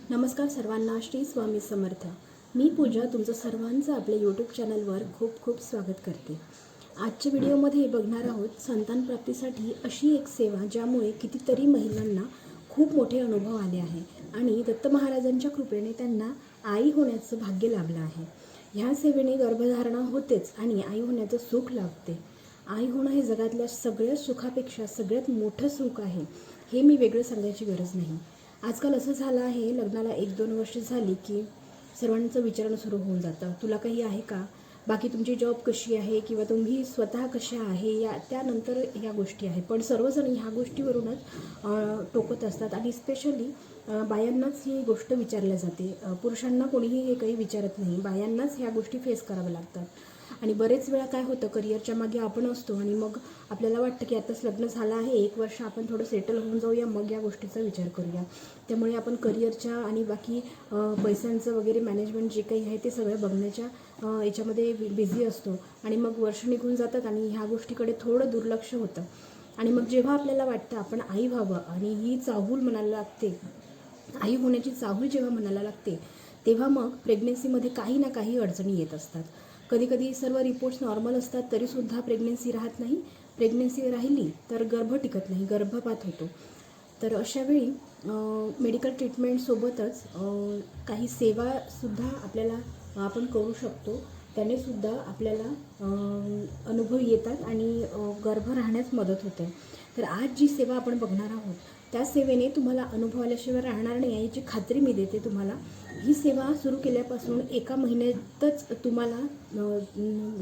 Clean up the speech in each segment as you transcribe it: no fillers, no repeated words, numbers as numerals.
नमस्कार सर्वांना, श्री स्वामी समर्थ। मी पूजा तुमचं सर्वांचं आपल्या यूट्यूब चॅनलवर खूप खूप स्वागत करते। आजच्या व्हिडिओमध्ये बघणार आहोत संतान प्राप्तीसाठी अशी एक सेवा ज्यामुळे कितीतरी महिलांना खूप मोठे अनुभव आले आहे आणि दत्त महाराजांच्या कृपेने त्यांना आई होण्याचं भाग्य लाभलं आहे। ह्या सेवेने गर्भधारणा होतेच आणि आई होण्याचं सुख लाभते। आई होणं हे जगातल्या सगळ्या सुखापेक्षा सगळ्यात मोठं सुख आहे, हे मी वेगळं सांगायची गरज नाही। आजकाल असं झालं आहे, लग्नाला 1-2 वर्ष झाली की सर्वांचं विचारणं सुरू होऊन जातं, तुला काही आहे का, बाकी तुमची जॉब कशी आहे किंवा तुम्ही स्वतः कशा आहे, या त्यानंतर ह्या गोष्टी आहेत। पण सर्वजण ह्या गोष्टीवरूनच टोकत असतात आणि स्पेशली बायांनाच ही गोष्ट विचारल्या जाते। पुरुषांना कोणीही हे काही विचारत नाही, बायांनाच ह्या गोष्टी फेस कराव्या लागतात। आणि बरेच वेळा काय होतं, करिअरच्या मागे आपण असतो आणि मग आपल्याला वाटतं की आताच लग्न झालं आहे, 1 वर्ष आपण थोडं सेटल होऊन जाऊया, मग या गोष्टीचा विचार करूया। त्यामुळे आपण करिअरच्या आणि बाकी पैशांचं वगैरे मॅनेजमेंट जे काही आहे ते सगळं बघण्याच्या याच्यामध्ये बिझी असतो आणि मग वर्ष निघून जातात आणि ह्या गोष्टीकडे थोडं दुर्लक्ष होतं। आणि मग जेव्हा आपल्याला वाटतं आपण आई व्हावं आणि ही चाहूल मनाला लागते, आई होण्याची चाहूल जेव्हा मनाला लागते, तेव्हा मग प्रेग्नन्सीमध्ये काही ना काही अडचणी येत असतात। कधी कधी सर्व रिपोर्ट्स नॉर्मल असतात तरीसुद्धा प्रेग्नन्सी राहत नाही, प्रेग्नन्सी राहिली तर गर्भ टिकत नाही, गर्भपात होतो। तर अशावेळी मेडिकल ट्रीटमेंटसोबतच काही सेवासुद्धा आपल्याला आपण करू शकतो, त्यानेसुद्धा आपल्याला अनुभव येतात आणि गर्भ राहण्यास मदत होते। तर आज जी सेवा आपण बघणार आहोत त्या सेवेने तुम्हाला अनुभव आल्याशिवाय राहणार नाही याची खात्री मी देते तुम्हाला। ही सेवा सुरू केल्यापासून 1 महिन्यातच तुम्हाला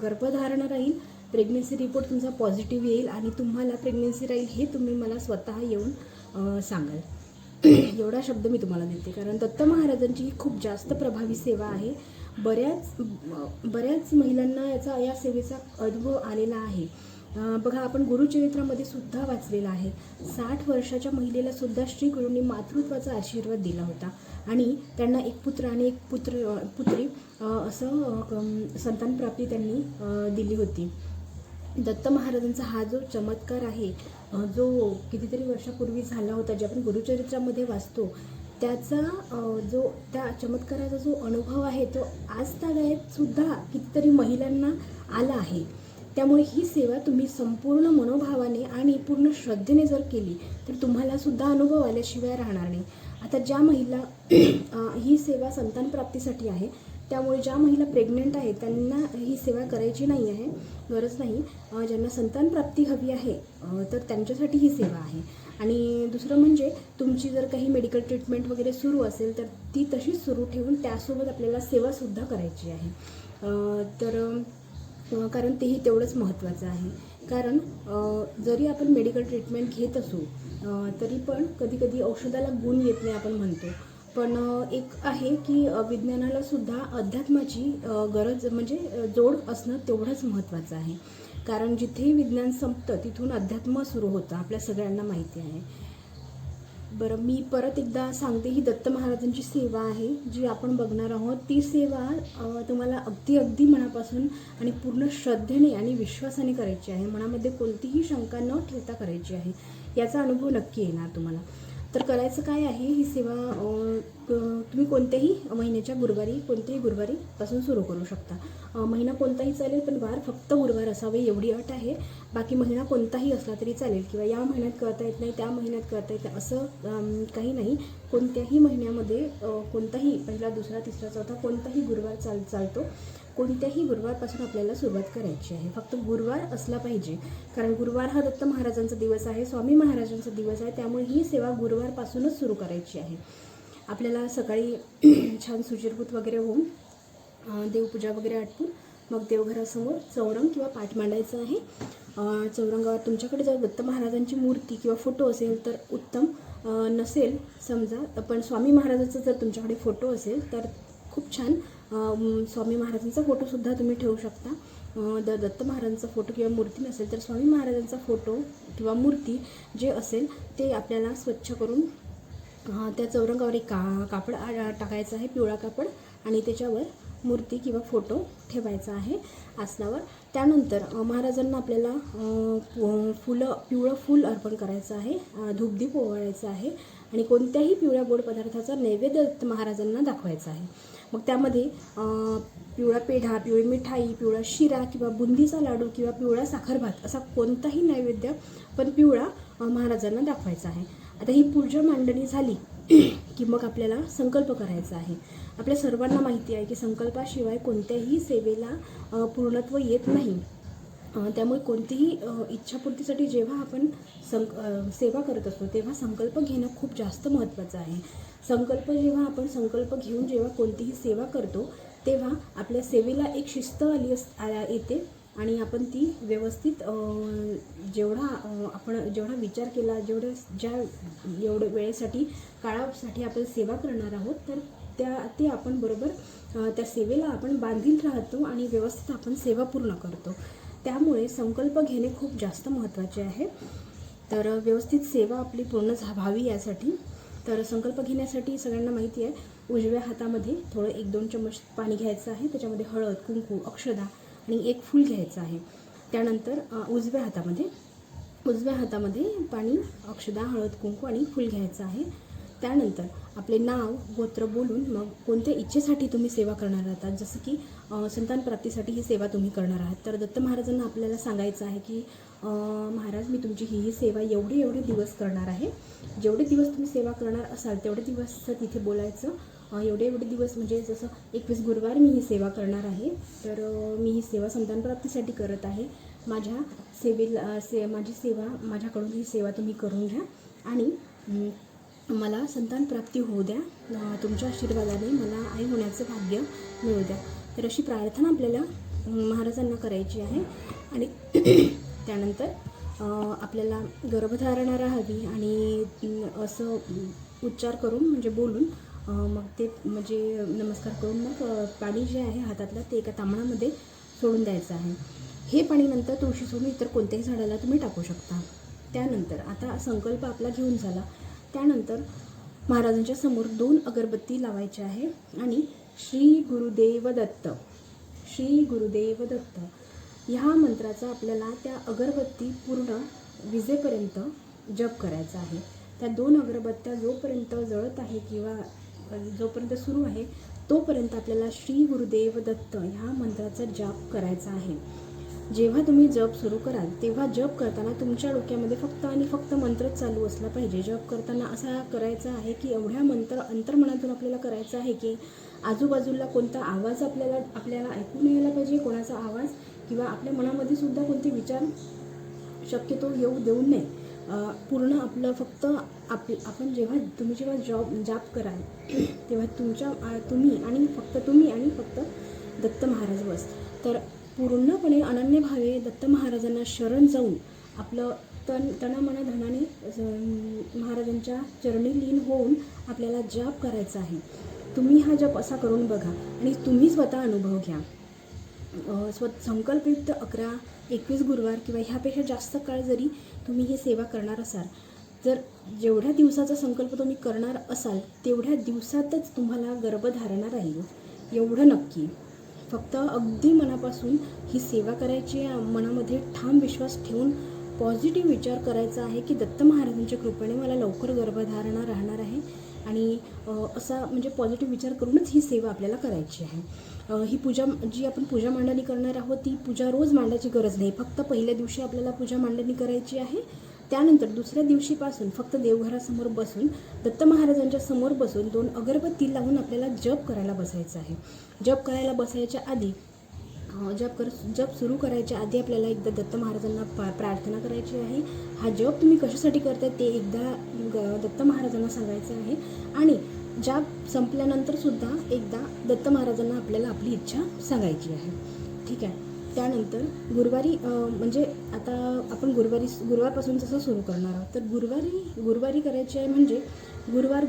गर्भधारणा राहील, प्रेग्नन्सी रिपोर्ट तुमचा पॉझिटिव्ह येईल आणि तुम्हाला प्रेग्नन्सी राहील हे तुम्ही मला स्वतः येऊन सांगाल। एवढा शब्द मी तुम्हाला देते, कारण दत्त महाराजांची ही खूप जास्त प्रभावी सेवा आहे। बऱ्याच महिलांना या सेवेचा अनुभव आलेला आहे। बघा, आपण गुरुचरित्रामध्ये सुद्धा वाचलेलं आहे, 60 वर्षाच्या महिलेला सुद्धा श्री गुरूंनी मातृत्वाचा आशीर्वाद दिला होता आणि त्यांना एक पुत्र आणि एक पुत्री असं संतान प्राप्ती त्यांनी दिली होती। दत्त महाराजांचा हा जो चमत्कार आहे, जो कितीतरी वर्षापूर्वी झाला होता, जे आपण गुरुचरित्रामध्ये वाचतो, त्या चमत्काराचा जो अनुभव आहे तो आज तागायत सुद्धा कितीतरी महिलांना आला आहे। त्यामुळे ही सेवा तुम्ही संपूर्ण मनोभावाने आणि पूर्ण श्रद्धेने जर केली तर तुम्हाला सुद्धा अनुभव आल्याशिवाय राहणार नाही। आता ज्या महिला ही सेवा संतान प्राप्तीसाठी आहे, त्यामुळे ज्या महिला प्रेग्नंट आहेत त्यांना ही सेवा करायची नाही आहे, गरज नाही। ज्यांना संतान प्राप्ती हवी आहे तर त्यांच्यासाठी ही सेवा आहे। आणि दुसरं म्हणजे तुमची जर काही मेडिकल ट्रीटमेंट वगैरे सुरू असेल तर ती तशीच सुरू ठेवून त्यासोबत आपल्याला सेवासुद्धा करायची आहे। कारण तेही तेवढंच महत्त्वाचं आहे। कारण जरी आपण मेडिकल ट्रीटमेंट घेत असू तरी पण कधी कधी औषधाला गुण येत नाही आपण म्हणतो, पण एक आहे की विज्ञानाला सुद्धा अध्यात्माची गरज म्हणजे जोड असणं तेवढंच महत्त्वाचं आहे। कारण जिथे विज्ञान संपतं तिथून अध्यात्म सुरू होतं, आपल्या सगळ्यांना माहिती आहे। बरं, मी परत एकदा सांगते, ही दत्त महाराजांची सेवा आहे जी आपण बघणार आहोत। ती सेवा तुम्हाला अगदी मनापासून आणि पूर्ण श्रद्धेने आणि विश्वासाने करायची आहे, मनामध्ये कोणतीही शंका न ठेवता करायची आहे, याचा अनुभव नक्की येणार तुम्हाला। तर करायचं काय आहे, ही सेवा तुम्ही कोणत्याही महिन्याच्या कोणत्याही गुरुवारीपासून सुरू करू शकता। महिना कोणताही चालेल, पण वार फक्त गुरुवार असावे एवढी अट आहे। बाकी महिना कोणताही असला तरी चालेल, किंवा या महिन्यात करता येत नाही त्या महिन्यात करता येत नाही असं काही नाही। कोणत्याही महिन्यामध्ये कोणताही पहिला, दुसरा, तिसरा, चौथा कोणताही गुरुवार चालतो। कोणत्याही गुरुवारपासून आपल्याला सुरुवात करायची आहे, फक्त गुरुवार असला पाहिजे, कारण गुरुवार हा दत्त महाराजांचा दिवस आहे, स्वामी महाराजांचा दिवस आहे। त्यामुळे ही सेवा गुरुवारपासूनच सुरू करायची आहे। आपल्याला सकाळी छान शुचिर्भूत वगैरे होऊन देवपूजा वगैरे आटपून मग देवघरासमोर चौरंग किंवा पाठ मांडायचं आहे। चौरंगावर तुमच्याकडे जर दत्त महाराजांची मूर्ती किंवा फोटो असेल तर उत्तम, नसेल समजा पण स्वामी महाराजांचा जर तुमच्याकडे फोटो असेल तर खूप छान, स्वामी महाराजांचा फोटोसुद्धा तुम्ही ठेवू शकता। दत्त महाराजांचा फोटो किंवा मूर्ती नसेल तर स्वामी महाराजांचा फोटो किंवा मूर्ती जे असेल ते आपल्याला स्वच्छ करून त्या चौरंगावर एक कापड टाकायचं आहे, पिवळा कापड, आणि त्याच्यावर मूर्ती किंवा फोटो ठेवायचा आहे आसनावर। त्यानंतर महाराजांना आपल्याला पिवळं फूल अर्पण करायचं आहे, धूपदीप ओवाळायचं आहे आणि कोणत्याही पिवळ्या गोड पदार्थाचा नैवेद्य दत्त महाराजांना दाखवायचा आहे. मग त्यामध्ये पिवळा पेढा, पिवळी मिठाई, पिवळा शिरा किंवा बुंदीचा लाडू किंवा पिवळा साखरभात असा कोणताही नैवेद्य पण पिवळा महाराजांना दाखवायचा आहे. आता ही पूजा मांडणी झाली की मग आपल्याला संकल्प करायचा आहे. आपल्या सर्वांना माहिती आहे की संकल्पाशिवाय कोणत्याही सेवेला पूर्णत्व येत नाही. त्यामुळे कोणतीही इच्छापूर्तीसाठी जेव्हा आपण सेवा करत असतो तेव्हा संकल्प घेणं खूप जास्त महत्त्वाचं आहे. जेव्हा आपण संकल्प घेऊन जेव्हा कोणतीही सेवा करतो तेव्हा आपल्या सेवेला एक शिस्त येते आणि आपण ती व्यवस्थित जेवढा विचार केला एवढ्या वेळेसाठी काळासाठी आपण सेवा करणार आहोत तर ते आपण बरोबर त्या सेवेला आपण बांधील राहतो आणि व्यवस्थित आपण सेवा पूर्ण करतो. त्यामुळे संकल्प घेणे खूप जास्त महत्त्वाचे आहे. तर व्यवस्थित सेवा आपली पूर्ण व्हावी यासाठी तर संकल्प घेण्यासाठी सगळ्यांना माहिती आहे उजव्या हातामध्ये थोडं 1-2 चम्मच पाणी घ्यायचं आहे. त्याच्यामध्ये हळद, कुंकू, अक्षदा आणि एक फूल घ्यायचं आहे. त्यानंतर उजव्या हातामध्ये पाणी, अक्षदा, हळद, कुंकू आणि फूल घ्यायचं आहे. त्यानंतर आपले नाव, गोत्र बोलून मग कोणत्या इच्छेसाठी तुम्ही सेवा करणार आहात, जसं की संतान प्राप्तीसाठी ही सेवा तुम्ही करणार आहात तर दत्त महाराजांना आपल्याला सांगायचं आहे की महाराज मी तुमची ही सेवा एवढे दिवस करणार आहे. जेवढे दिवस तुम्ही सेवा करणार असाल तेवढे दिवस तिथे बोलायचं. एवढे दिवस म्हणजे जसं 21 गुरुवार मी ही सेवा करणार आहे तर मी ही सेवा संतान प्राप्तीसाठी करत आहे. माझी सेवा माझ्याकडून ही सेवा तुम्ही करून घ्या आणि मला संतान प्राप्ती होऊ द्या. तुमच्या आशीर्वादाने मला आई होण्याचं भाग्य मिळू द्या. तर अशी प्रार्थना आपल्याला महाराजांना करायची आहे. आणि त्यानंतर आपल्याला गर्भधारणा राहावी आणि असं उच्चार करून म्हणजे बोलून मग ते म्हणजे नमस्कार करून मग पाणी जे आहे हातातलं ते एका तांबणामध्ये सोडून द्यायचं आहे. हे पाणी नंतर तुळशी सोडून इतर कोणत्याही झाडाला तुम्ही टाकू शकता. त्यानंतर आता संकल्प आपला घेऊन झाला. त्यानंतर महाराजांच्या समोर 2 अगरबत्ती लावायच्या आहे आणि श्री गुरुदेव दत्त ह्या मंत्राचा आपल्याला त्या अगरबत्ती पूर्ण विजेपर्यंत जप करायचा आहे. त्या 2 अगरबत्त्या जोपर्यंत जळत आहे किंवा जोपर्यंत सुरू आहे तोपर्यंत आपल्याला श्री गुरुदेव दत्त ह्या मंत्राचा जप करायचा आहे. जेव्हा तुम्ही जप सुरू कराल तेव्हा जप करताना तुमच्या डोक्यामध्ये फक्त आणि फक्त मंत्रच चालू असला पाहिजे. जप करताना असा करायचा आहे की एवढ्या अंतर्मनातून आपल्याला करायचं आहे की आजूबाजूला कोणता आवाज आपल्याला ऐकून यायला पाहिजे, कोणाचा आवाज किंवा आपल्या मनामध्ये सुद्धा कोणते विचार शक्यतो येऊ देऊ नये. पूर्ण आपलं फक्त आपण तुम्ही जेव्हा जाप कराल तेव्हा तुम्ही आणि फक्त दत्त महाराज बस. तर पूर्णपणे अनन्य भावे दत्त महाराजांना शरण जाऊन आपलं तनामना धनाने महाराजांच्या चरणी लीन होऊन आपल्याला जप करायचा आहे. तुम्ही हा जप असा करून बघा आणि तुम्ही स्वतः अनुभव घ्या. संकल्पयुक्त 11-21 गुरुवार किंवा ह्यापेक्षा जास्त काळ जरी तुम्ही ही सेवा करणार असाल जर जेवढ्या दिवसाचा संकल्प तुम्ही करणार असाल तेवढ्या दिवसातच तुम्हाला गर्भधारणा राहील एवढं नक्की. फक्त अगदी मनापासून ही सेवा करायची, मनामध्ये ठाम विश्वास ठेवून पॉझिटिव्ह विचार करायचा आहे की दत्त महाराजांच्या कृपेने मला लवकर गर्भधारणा राहणार आहे आणि असा म्हणजे पॉझिटिव्ह विचार करूनच ही सेवा आपल्याला करायची आहे. ही पूजा जी आपण पूजा मांडणी करणार आहोत ती पूजा रोज मांडायची गरज नाही. फक्त पहिल्या दिवशी आपल्याला पूजा मांडणी करायची आहे. त्यानंतर दुसऱ्या दिवशीपासून फक्त देवघरासमोर बसून दत्त महाराजांच्या समोर बसून 2 अगरबत्ती लावून आपल्याला जप करायला बसायचं आहे. जप करायला बसायच्या आधी जप सुरू करायच्या आधी आपल्याला एकदा दत्त महाराजांना प्रार्थना करायची आहे. हा जप तुम्ही कशासाठी करताय ते एकदा दत्त महाराजांना सांगायचं आहे आणि जप संपल्यानंतर सुद्धा एकदा दत्त महाराजांना आपल्याला आपली इच्छा सांगायची आहे. ठीक आहे. त्यानंतर गुरुवारी म्हणजे आता आपण गुरुवारपासून जसं सुरू करणार आहोत तर गुरुवारी करायची आहे. म्हणजे गुरुवार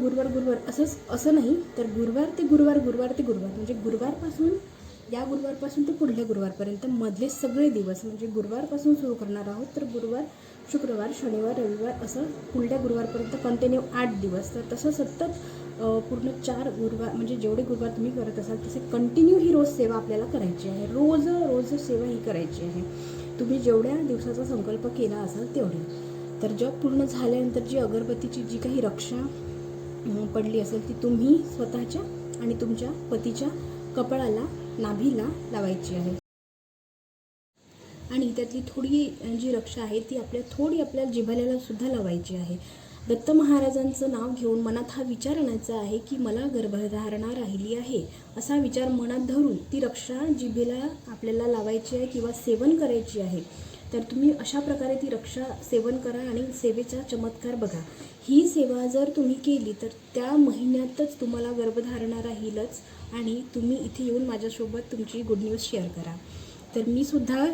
असं नाही तर गुरुवार ते गुरुवार म्हणजे गुरुवारपासून ते पुढल्या गुरुवारपर्यंत मधले सगळे दिवस म्हणजे गुरुवारपासून सुरू करणार आहोत तर गुरुवार, शुक्रवार, शनिवार, रविवार असं पुढल्या गुरुवारपर्यंत कंटिन्यू 8 दिवस. तर तसं सतत पूर्ण 4 गुरुवार म्हणजे जेवढे गुरुवार तुम्ही करत असाल तसे कंटिन्यू ही रोज सेवा आपल्याला करायची आहे. रोज सेवा ही करायची आहे. तुम्ही जेवढ्या दिवसाचा संकल्प केला असाल तेवढी. तर जप पूर्ण झाल्यानंतर जी अगरबत्तीची जी काही रक्षा पडली असेल ती तुम्ही स्वतःच्या आणि तुमच्या पतीच्या कपाळाला, नाभीला लावायची आहे. आणि त्यातली थोडी जी रक्षा आहे ती आपल्या जिव्हाळ्याला सुद्धा लावायची आहे. दत्त महाराजांचं नाव घेऊन मनात हा विचार आणायचा आहे की मला गर्भधारणा राहिली आहे, असा विचार मनात धरून ती रक्षा जिभेला आपल्याला लावायची आहे किंवा सेवन करायची आहे. तर तुम्ही अशा प्रकारे ती रक्षा सेवन करा आणि सेवेचा चमत्कार बघा. ही सेवा जर तुम्ही केली तर त्या महिन्यातच तुम्हाला गर्भधारणा राहीलच आणि तुम्ही इथे येऊन माझ्यासोबत तुमची गुड न्यूज शेअर करा. तर मी सुद्धा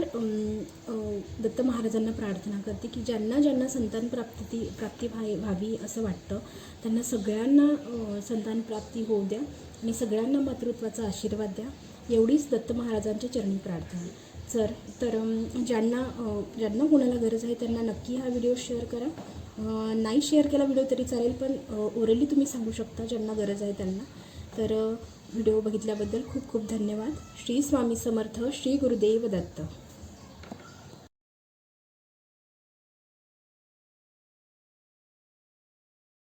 दत्त महाराजांना प्रार्थना करते की ज्यांना ज्यांना संतान प्राप्ती व्हावी असं वाटतं त्यांना सगळ्यांना संतान प्राप्ती होऊ द्या आणि सगळ्यांना मातृत्वाचा आशीर्वाद द्या, एवढीच दत्त महाराजांच्या चरणी प्रार्थना. तर ज्यांना कोणाला गरज आहे त्यांना नक्की हा व्हिडिओ शेअर करा. नाही शेअर केला व्हिडिओ तरी चालेल, पण ओरली तुम्ही सांगू शकता ज्यांना गरज आहे त्यांना. तर व्हिडिओ बघितल्याबद्दल खूप खूप धन्यवाद. श्री स्वामी समर्थ. श्री गुरुदेव दत्त.